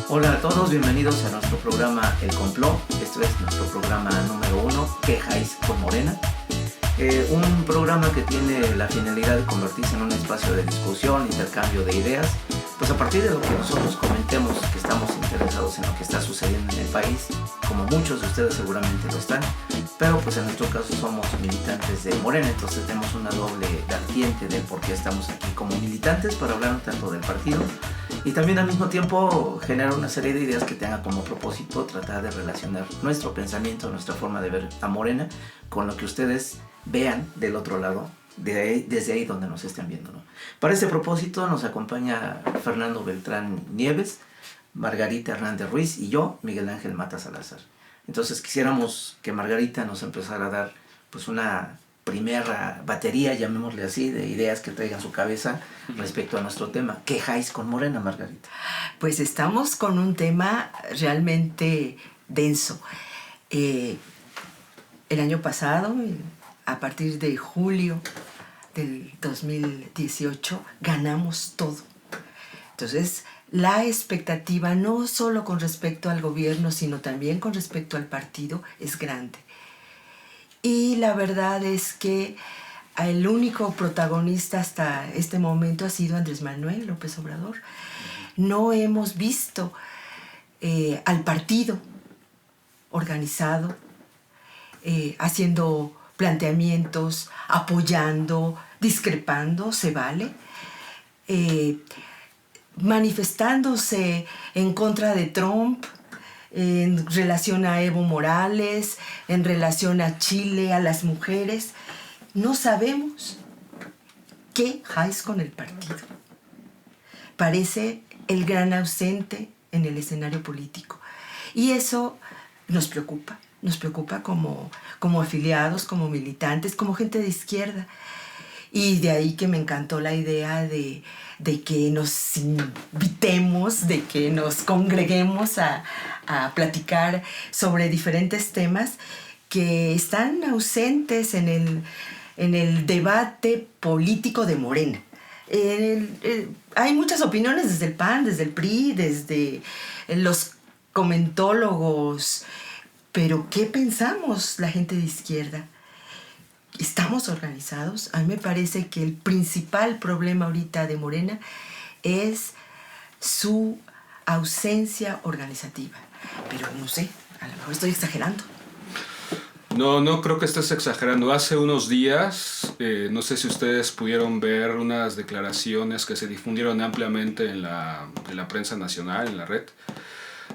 Hola a todos, bienvenidos a nuestro programa El Complot. Esto es nuestro programa número 1, Quejáis con Morena. Un programa que tiene la finalidad de convertirse en un espacio de discusión, intercambio de ideas, pues a partir de lo que nosotros comentemos que estamos interesados en lo que está sucediendo en el país, como muchos de ustedes seguramente lo están, pero pues en nuestro caso somos militantes de Morena, entonces tenemos una doble vertiente del por qué estamos aquí como militantes para hablar un tanto del partido y también al mismo tiempo generar una serie de ideas que tengan como propósito tratar de relacionar nuestro pensamiento, nuestra forma de ver a Morena con lo que ustedes vean del otro lado, desde ahí donde nos estén viendo, ¿no? Para este propósito nos acompaña Fernando Beltrán Nieves, Margarita Hernández Ruiz y yo, Miguel Ángel Mata Salazar. Entonces quisiéramos que Margarita nos empezara a dar pues una primera batería, llamémosle así, de ideas que traigan su cabeza respecto a nuestro tema. ¿Quejáis con Morena, Margarita? Pues estamos con un tema realmente denso. El año pasado, a partir de julio del 2018, ganamos todo. Entonces, la expectativa, no solo con respecto al gobierno, sino también con respecto al partido, es grande. Y la verdad es que el único protagonista hasta este momento ha sido Andrés Manuel López Obrador. No hemos visto al partido organizado, haciendo planteamientos, apoyando, discrepando, se vale, manifestándose en contra de Trump, en relación a Evo Morales, en relación a Chile, a las mujeres. No sabemos qué haces con el partido. Parece el gran ausente en el escenario político. Y eso nos preocupa como afiliados, como militantes, como gente de izquierda. Y de ahí que me encantó la idea de que nos invitemos, de que nos congreguemos a platicar sobre diferentes temas que están ausentes en el debate político de Morena. Hay muchas opiniones desde el PAN, desde el PRI, desde los comentólogos, pero ¿qué pensamos la gente de izquierda? ¿Estamos organizados? A mí me parece que el principal problema ahorita de Morena es su ausencia organizativa. Pero no sé, a lo mejor estoy exagerando. No creo que estés exagerando. Hace unos días, no sé si ustedes pudieron ver unas declaraciones que se difundieron ampliamente en la prensa nacional, en la red,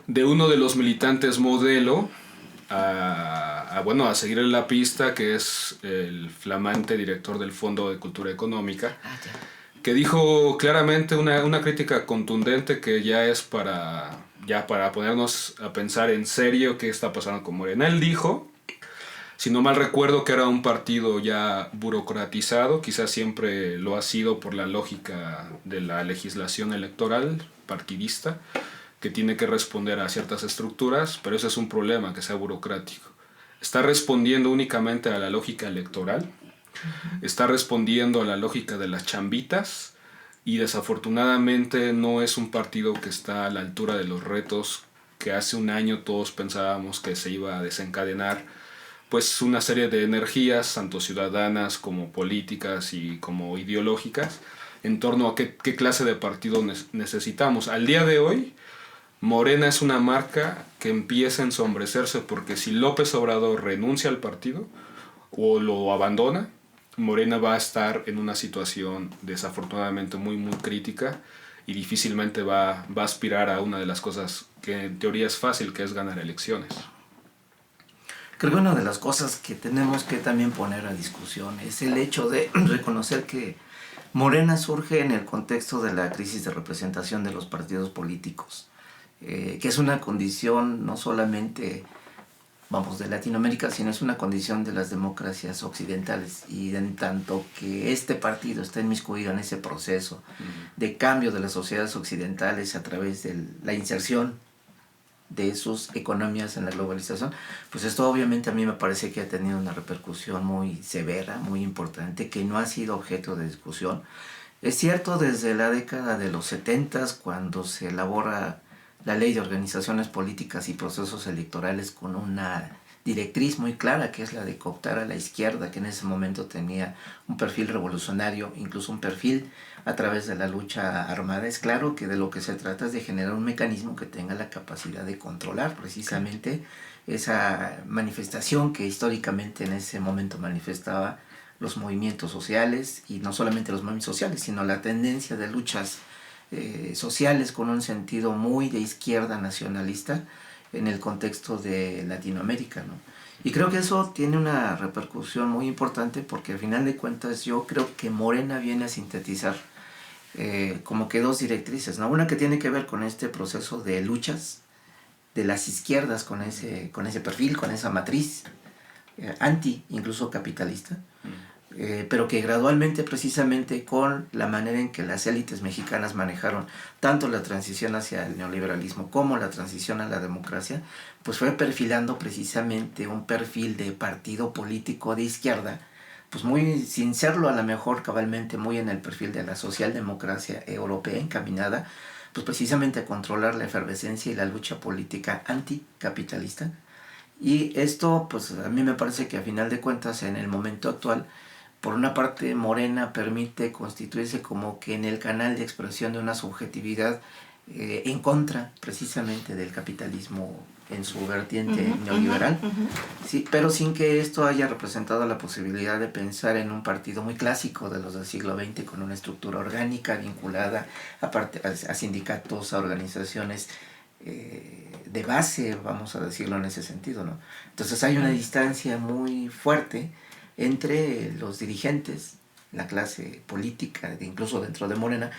de uno de los militantes modelo a seguir en la pista, que es el flamante director del Fondo de Cultura Económica, que dijo claramente una crítica contundente que ya es para ponernos a pensar en serio qué está pasando con Morena. Él dijo, si no mal recuerdo, que era un partido ya burocratizado, quizás siempre lo ha sido por la lógica de la legislación electoral partidista, que tiene que responder a ciertas estructuras, pero ese es un problema, que sea burocrático. Está respondiendo únicamente a la lógica electoral, está respondiendo a la lógica de las chambitas, y desafortunadamente no es un partido que está a la altura de los retos que hace un año todos pensábamos que se iba a desencadenar, pues una serie de energías, tanto ciudadanas como políticas y como ideológicas, en torno a qué clase de partido necesitamos. Al día de hoy, Morena es una marca que empieza a ensombrecerse, porque si López Obrador renuncia al partido o lo abandona, Morena va a estar en una situación desafortunadamente muy crítica y difícilmente va a aspirar a una de las cosas que en teoría es fácil, que es ganar elecciones. Creo que una de las cosas que tenemos que también poner a discusión es el hecho de reconocer que Morena surge en el contexto de la crisis de representación de los partidos políticos, que es una condición no solamente, de Latinoamérica, sino es una condición de las democracias occidentales, y en tanto que este partido está inmiscuido en ese proceso de cambio de las sociedades occidentales a través de la inserción de sus economías en la globalización, pues esto obviamente a mí me parece que ha tenido una repercusión muy severa, muy importante, que no ha sido objeto de discusión. Es cierto, desde la década de los 70, cuando se elabora la Ley de Organizaciones Políticas y Procesos Electorales con una directriz muy clara, que es la de cooptar a la izquierda, que en ese momento tenía un perfil revolucionario, incluso un perfil a través de la lucha armada. Es claro que de lo que se trata es de generar un mecanismo que tenga la capacidad de controlar precisamente esa manifestación que históricamente en ese momento manifestaba los movimientos sociales, y no solamente los movimientos sociales, sino la tendencia de luchas sociales con un sentido muy de izquierda nacionalista en el contexto de Latinoamérica, ¿no? Y creo que eso tiene una repercusión muy importante, porque al final de cuentas yo creo que Morena viene a sintetizar como que dos directrices, ¿no? Una que tiene que ver con este proceso de luchas de las izquierdas con ese perfil, con esa matriz anti, incluso capitalista, pero que gradualmente, precisamente con la manera en que las élites mexicanas manejaron tanto la transición hacia el neoliberalismo como la transición a la democracia, pues fue perfilando precisamente un perfil de partido político de izquierda, pues muy, sin serlo a lo mejor cabalmente, muy en el perfil de la socialdemocracia europea encaminada, pues precisamente a controlar la efervescencia y la lucha política anticapitalista. Y esto, pues a mí me parece que a final de cuentas, en el momento actual, por una parte, Morena permite constituirse como que en el canal de expresión de una subjetividad en contra precisamente del capitalismo en su vertiente neoliberal, sí, pero sin que esto haya representado la posibilidad de pensar en un partido muy clásico de los del siglo XX, con una estructura orgánica vinculada a sindicatos, a organizaciones de base, vamos a decirlo en ese sentido, ¿no? Entonces hay una distancia muy fuerte entre los dirigentes, la clase política, incluso dentro de Morena,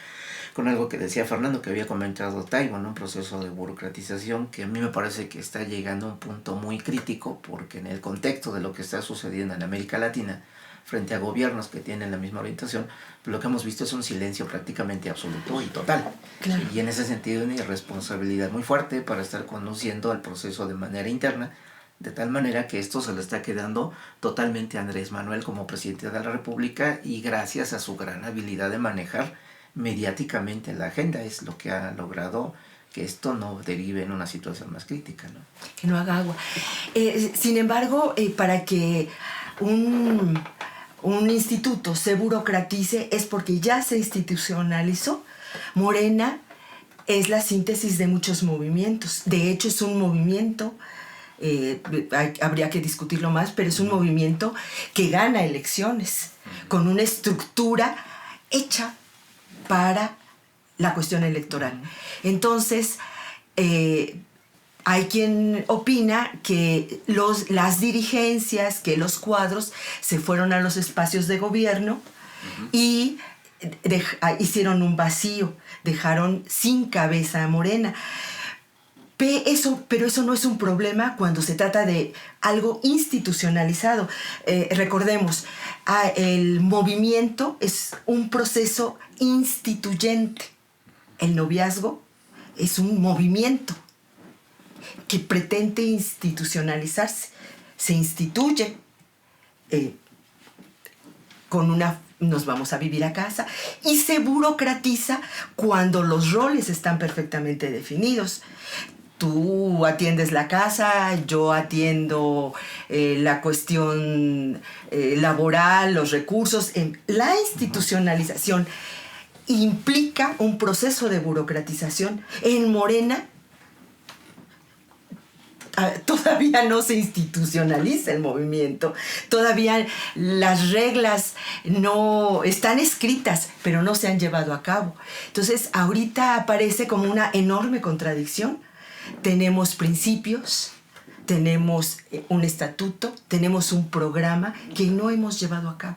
con algo que decía Fernando, que había comentado Taibo, ¿no? Un proceso de burocratización que a mí me parece que está llegando a un punto muy crítico, porque en el contexto de lo que está sucediendo en América Latina, frente a gobiernos que tienen la misma orientación, lo que hemos visto es un silencio prácticamente absoluto y total. Claro. Y en ese sentido una irresponsabilidad muy fuerte para estar conduciendo el proceso de manera interna, de tal manera que esto se le está quedando totalmente a Andrés Manuel como presidente de la República, y gracias a su gran habilidad de manejar mediáticamente la agenda es lo que ha logrado que esto no derive en una situación más crítica, ¿no? Que no haga agua. Sin embargo, para que un instituto se burocratice es porque ya se institucionalizó. Morena es la síntesis de muchos movimientos. De hecho, es un movimiento, habría que discutirlo más, pero es un movimiento que gana elecciones con una estructura hecha para la cuestión electoral. Entonces, hay quien opina que las dirigencias, que los cuadros se fueron a los espacios de gobierno y hicieron un vacío, dejaron sin cabeza a Morena. Pero eso no es un problema cuando se trata de algo institucionalizado. Recordemos, el movimiento es un proceso instituyente. El noviazgo es un movimiento que pretende institucionalizarse. Se instituye nos vamos a vivir a casa, y se burocratiza cuando los roles están perfectamente definidos. Tú atiendes la casa, yo atiendo la cuestión laboral, los recursos. La institucionalización implica un proceso de burocratización. En Morena todavía no se institucionaliza el movimiento, todavía las reglas no están escritas, pero no se han llevado a cabo. Entonces, ahorita aparece como una enorme contradicción. Tenemos principios, tenemos un estatuto, tenemos un programa que no hemos llevado a cabo.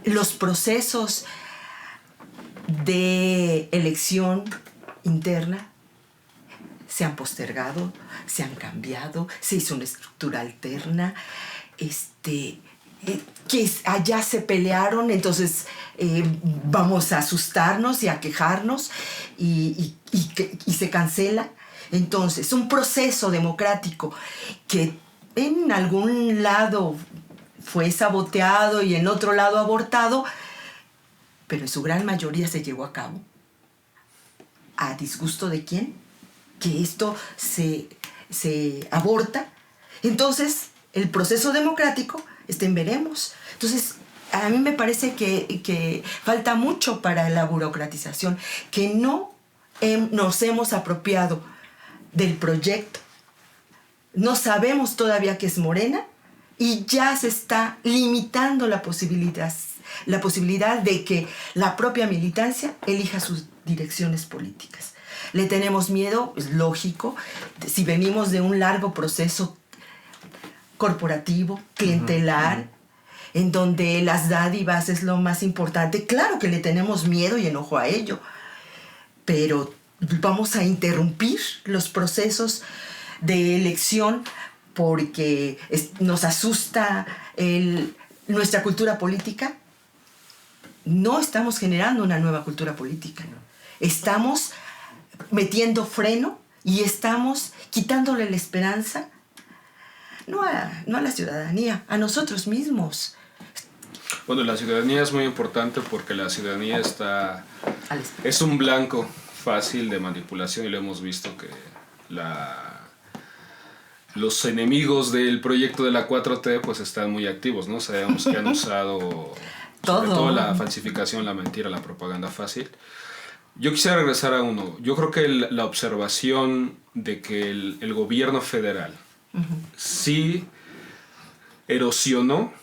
Los procesos de elección interna se han postergado, se han cambiado, se hizo una estructura alterna, que allá se pelearon, entonces vamos a asustarnos y a quejarnos y se cancela. Entonces, un proceso democrático que en algún lado fue saboteado y en otro lado abortado, pero en su gran mayoría se llevó a cabo. ¿A disgusto de quién? Que esto se aborta. Entonces, el proceso democrático está en veremos. Entonces, a mí me parece que falta mucho para la burocratización, que no nos hemos apropiado del proyecto. No sabemos todavía qué es Morena y ya se está limitando la posibilidad de que la propia militancia elija sus direcciones políticas. Le tenemos miedo, es lógico, si venimos de un largo proceso corporativo, clientelar, en donde las dádivas es lo más importante. Claro que le tenemos miedo y enojo a ello, pero vamos a interrumpir los procesos de elección porque nos asusta nuestra cultura política. No estamos generando una nueva cultura política. Estamos metiendo freno y estamos quitándole la esperanza, no a la ciudadanía, a nosotros mismos. Bueno, la ciudadanía es muy importante porque la ciudadanía es un blanco fácil de manipulación y lo hemos visto que los enemigos del proyecto de la 4T pues están muy activos, ¿no? Sabemos que han usado sobre todo la falsificación, la mentira, la propaganda fácil. Yo quisiera regresar a uno. Yo creo que la observación de que el gobierno federal sí erosionó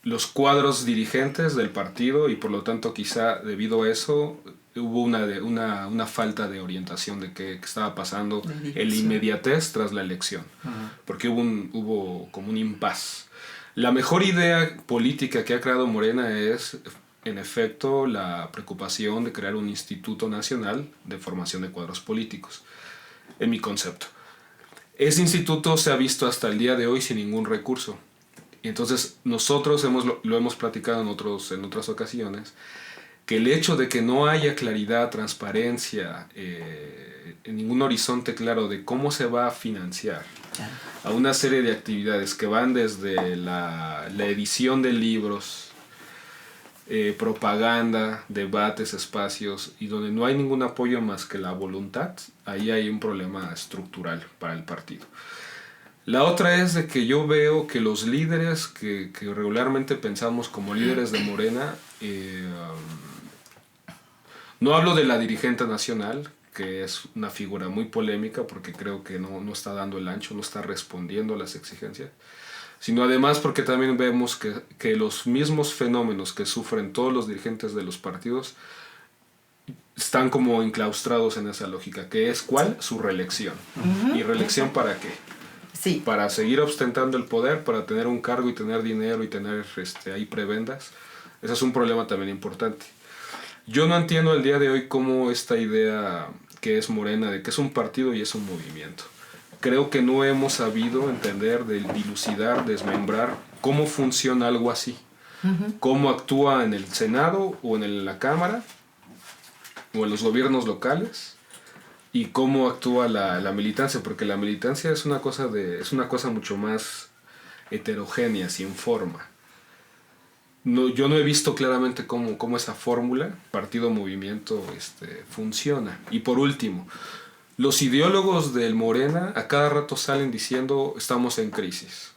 los cuadros dirigentes del partido y por lo tanto quizá debido a eso hubo una falta de orientación de qué estaba pasando en la inmediatez tras la elección, porque hubo como un impas. La mejor idea política que ha creado Morena es, en efecto, la preocupación de crear un Instituto Nacional de Formación de Cuadros Políticos, en mi concepto. Ese instituto se ha visto hasta el día de hoy sin ningún recurso. Y entonces nosotros lo hemos platicado en otras ocasiones, que el hecho de que no haya claridad, transparencia, en ningún horizonte claro de cómo se va a financiar a una serie de actividades que van desde la edición de libros, propaganda, debates, espacios, y donde no hay ningún apoyo más que la voluntad, ahí hay un problema estructural para el partido. La otra es de que yo veo que los líderes que regularmente pensamos como líderes de Morena, no hablo de la dirigente nacional, que es una figura muy polémica porque creo que no está dando el ancho, no está respondiendo a las exigencias, sino además porque también vemos que los mismos fenómenos que sufren todos los dirigentes de los partidos están como enclaustrados en esa lógica, que es ¿cuál? Su reelección. ¿Y reelección para qué? Sí. Para seguir ostentando el poder, para tener un cargo y tener dinero y tener ahí prebendas. Ese es un problema también importante. Yo no entiendo al día de hoy cómo esta idea que es Morena, de que es un partido y es un movimiento. Creo que no hemos sabido entender, dilucidar, desmembrar cómo funciona algo así. Cómo actúa en el Senado o en la Cámara o en los gobiernos locales y cómo actúa la militancia, porque la militancia es una cosa mucho más heterogénea, sin forma. Yo no he visto claramente cómo esa fórmula, partido-movimiento, funciona. Y por último, los ideólogos del Morena a cada rato salen diciendo estamos en crisis.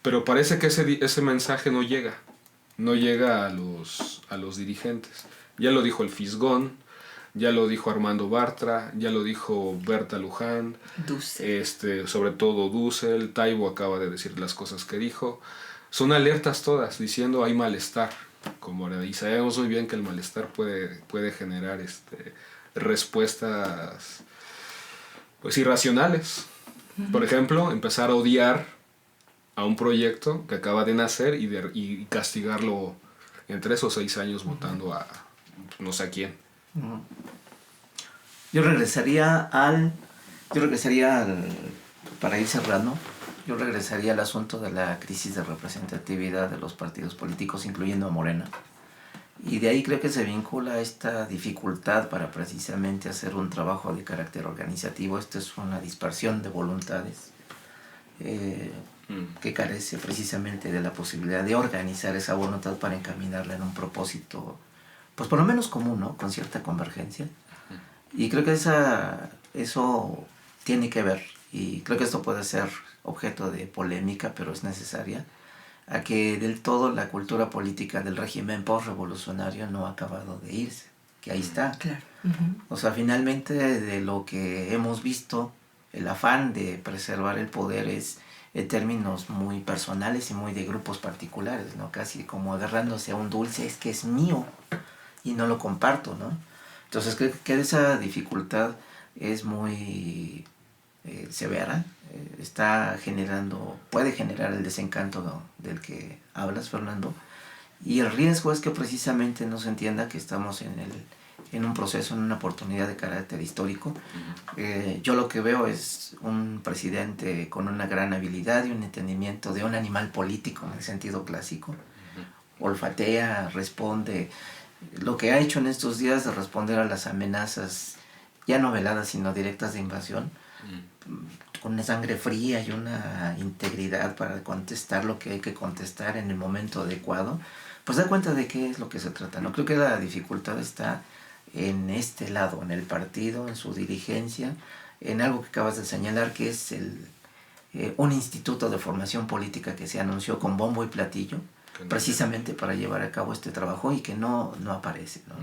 Pero parece que ese mensaje no llega a los dirigentes. Ya lo dijo el Fisgón, ya lo dijo Armando Bartra, ya lo dijo Berta Luján, sobre todo Dussel, Taibo acaba de decir las cosas que dijo. Son alertas todas, diciendo hay malestar, y sabemos muy bien que el malestar puede generar respuestas pues irracionales. Por ejemplo, empezar a odiar a un proyecto que acaba de nacer y castigarlo en 3 o 6 años votando a no sé a quién. Yo regresaría para ir cerrando, yo regresaría al asunto de la crisis de representatividad de los partidos políticos, incluyendo a Morena. Y de ahí creo que se vincula esta dificultad para precisamente hacer un trabajo de carácter organizativo. Esto es una dispersión de voluntades que carece precisamente de la posibilidad de organizar esa voluntad para encaminarla en un propósito, pues por lo menos común, ¿no? Con cierta convergencia. Y creo que eso tiene que ver, y creo que esto puede ser objeto de polémica, pero es necesaria, a que del todo la cultura política del régimen postrevolucionario no ha acabado de irse, que ahí está. Claro. O sea, finalmente de lo que hemos visto, el afán de preservar el poder es en términos muy personales y muy de grupos particulares, ¿no? Casi como agarrándose a un dulce, es que es mío y no lo comparto, ¿no? Entonces creo que esa dificultad es muy severa, puede generar el desencanto del que hablas, Fernando, y el riesgo es que precisamente no se entienda que estamos en un proceso, en una oportunidad de carácter histórico. Yo lo que veo es un presidente con una gran habilidad y un entendimiento de un animal político en el sentido clásico. Olfatea, responde. Lo que ha hecho en estos días de responder a las amenazas, ya no veladas sino directas de invasión, con una sangre fría y una integridad para contestar lo que hay que contestar en el momento adecuado, pues da cuenta de qué es lo que se trata, ¿no? Creo que la dificultad está en este lado, en el partido, en su dirigencia, en algo que acabas de señalar, que es un instituto de formación política que se anunció con bombo y platillo, precisamente para llevar a cabo este trabajo y que no aparece, ¿no?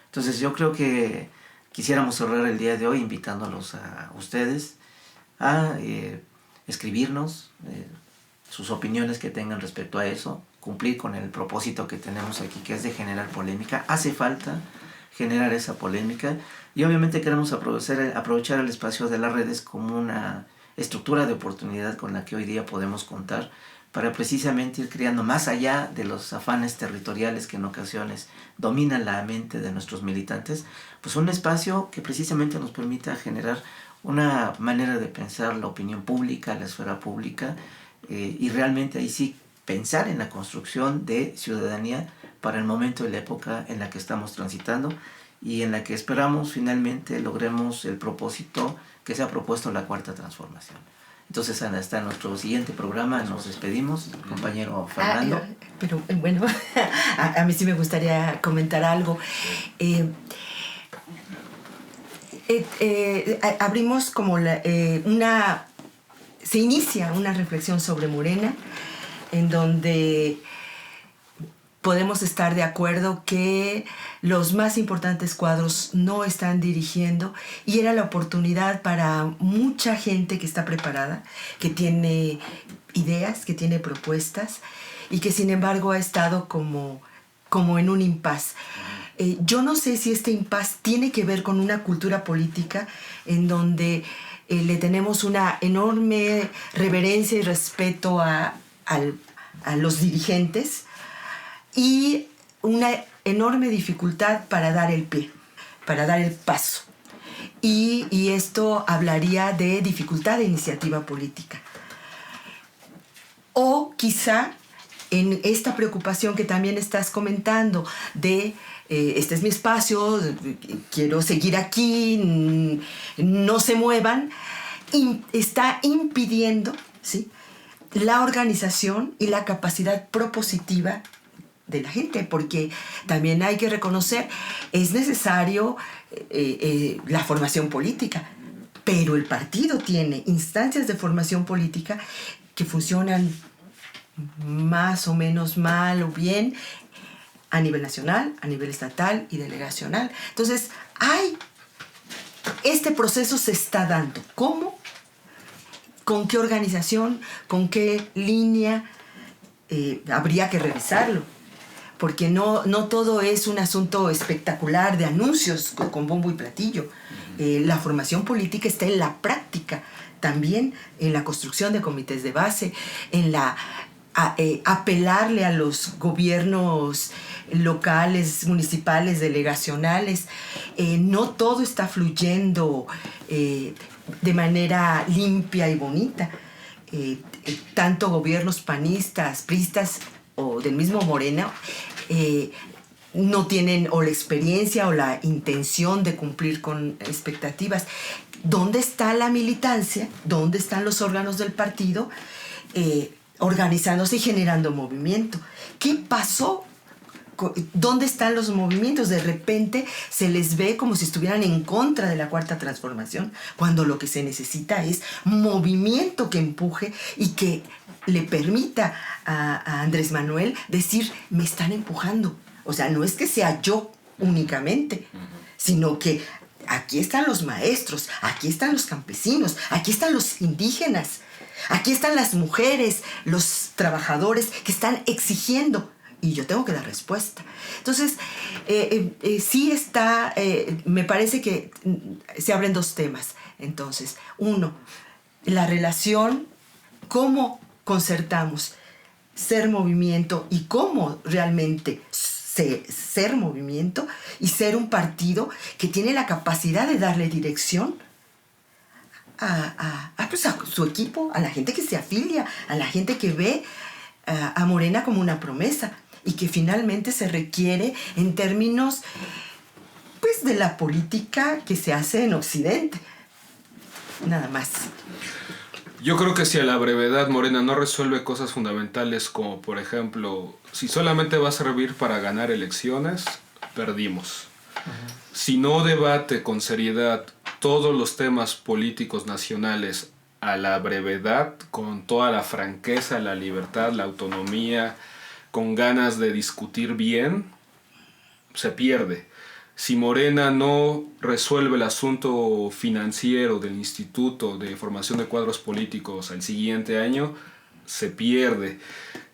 Entonces yo creo que quisiéramos cerrar el día de hoy invitándolos a ustedes a escribirnos sus opiniones que tengan respecto a eso, cumplir con el propósito que tenemos aquí, que es de generar polémica. Hace falta generar esa polémica y obviamente queremos aprovechar el espacio de las redes como una estructura de oportunidad con la que hoy día podemos contar para precisamente ir creando, más allá de los afanes territoriales que en ocasiones dominan la mente de nuestros militantes, pues un espacio que precisamente nos permita generar una manera de pensar la opinión pública, la esfera pública, y realmente ahí sí pensar en la construcción de ciudadanía para el momento y la época en la que estamos transitando y en la que esperamos finalmente logremos el propósito que se ha propuesto la Cuarta Transformación. Entonces, hasta nuestro siguiente programa nos despedimos, compañero Fernando. Pero bueno, a mí sí me gustaría comentar algo. Abrimos como se inicia una reflexión sobre Morena, en donde podemos estar de acuerdo que los más importantes cuadros no están dirigiendo y era la oportunidad para mucha gente que está preparada, que tiene ideas, que tiene propuestas y que sin embargo ha estado como en un impasse. Yo no sé si este impasse tiene que ver con una cultura política en donde le tenemos una enorme reverencia y respeto a los dirigentes y una enorme dificultad para dar el pie, para dar el paso. Y esto hablaría de dificultad de iniciativa política. O quizá en esta preocupación que también estás comentando de este es mi espacio, quiero seguir aquí, no se muevan, está impidiendo, ¿sí?, la organización y la capacidad propositiva de la gente, porque también hay que reconocer, es necesario la formación política, pero el partido tiene instancias de formación política que funcionan más o menos mal o bien a nivel nacional, a nivel estatal y delegacional. Entonces, este proceso se está dando. ¿Cómo? ¿Con qué organización? ¿Con qué línea? Habría que revisarlo, porque no todo es un asunto espectacular de anuncios con bombo y platillo. La formación política está en la práctica, también en la construcción de comités de base, en apelarle a los gobiernos locales, municipales, delegacionales. No todo está fluyendo de manera limpia y bonita. Tanto gobiernos panistas, priistas o del mismo Morena no tienen o la experiencia o la intención de cumplir con expectativas. ¿Dónde está la militancia? ¿Dónde están los órganos del partido organizándose y generando movimiento? ¿Qué pasó? ¿Dónde están los movimientos? De repente se les ve como si estuvieran en contra de la Cuarta Transformación, cuando lo que se necesita es movimiento que empuje y que le permita a Andrés Manuel decir, me están empujando. O sea, no es que sea yo únicamente, sino que aquí están los maestros, aquí están los campesinos, aquí están los indígenas, aquí están las mujeres, los trabajadores que están exigiendo. Y yo tengo que dar respuesta. Entonces, sí está, me parece que se abren dos temas. Entonces, uno, la relación, cómo concertamos ser movimiento y cómo realmente ser movimiento y ser un partido que tiene la capacidad de darle dirección a su equipo, a la gente que se afilia, a la gente que ve a Morena como una promesa. Y que finalmente se requiere en términos, pues, de la política que se hace en Occidente. Nada más. Yo creo que si a la brevedad Morena no resuelve cosas fundamentales como, por ejemplo, si solamente va a servir para ganar elecciones, perdimos. Si no debate con seriedad todos los temas políticos nacionales a la brevedad, con toda la franqueza, la libertad, la autonomía, con ganas de discutir bien, se pierde. Si Morena no resuelve el asunto financiero del Instituto de Formación de Cuadros Políticos al siguiente año, se pierde.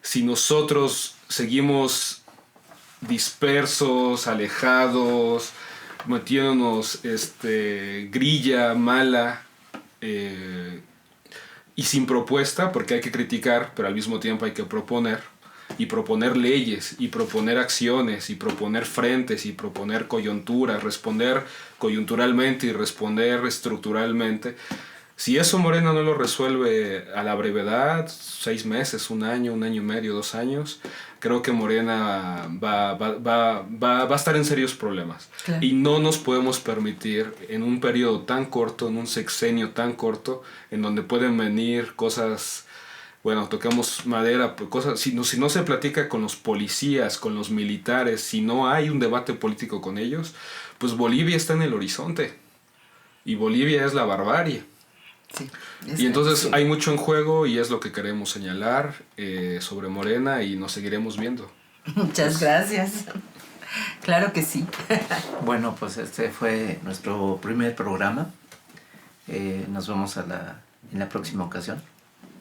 Si nosotros seguimos dispersos, alejados, metiéndonos grilla mala y sin propuesta, porque hay que criticar, pero al mismo tiempo hay que proponer, y proponer leyes, y proponer acciones, y proponer frentes, y proponer coyunturas, responder coyunturalmente y responder estructuralmente. Si eso Morena no lo resuelve a la brevedad, 6 meses, 1 año, 1 año y medio, 2 años, creo que Morena va a estar en serios problemas. Claro. Y no nos podemos permitir en un periodo tan corto, en un sexenio tan corto, en donde pueden venir cosas... Bueno, tocamos madera, cosas, si no se platica con los policías, con los militares, si no hay un debate político con ellos, pues Bolivia está en el horizonte. Y Bolivia es la barbarie. Sí, y entonces sí, hay mucho en juego y es lo que queremos señalar sobre Morena y nos seguiremos viendo. Muchas gracias. Claro que sí. Bueno, pues este fue nuestro primer programa. Nos vemos en la próxima ocasión.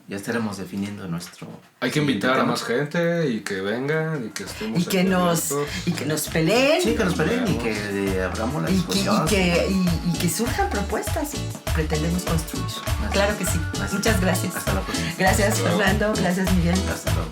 Ya estaremos definiendo nuestro... Hay que invitar a más gente y que vengan y que estemos... Y que nos peleen. Sí, que nos peleen y que abramos la discusión. Y que surjan propuestas. Pretendemos construir. Claro que sí. Así. Muchas gracias. Hasta la próxima. Gracias, Fernando. Gracias, Miguel. Hasta luego.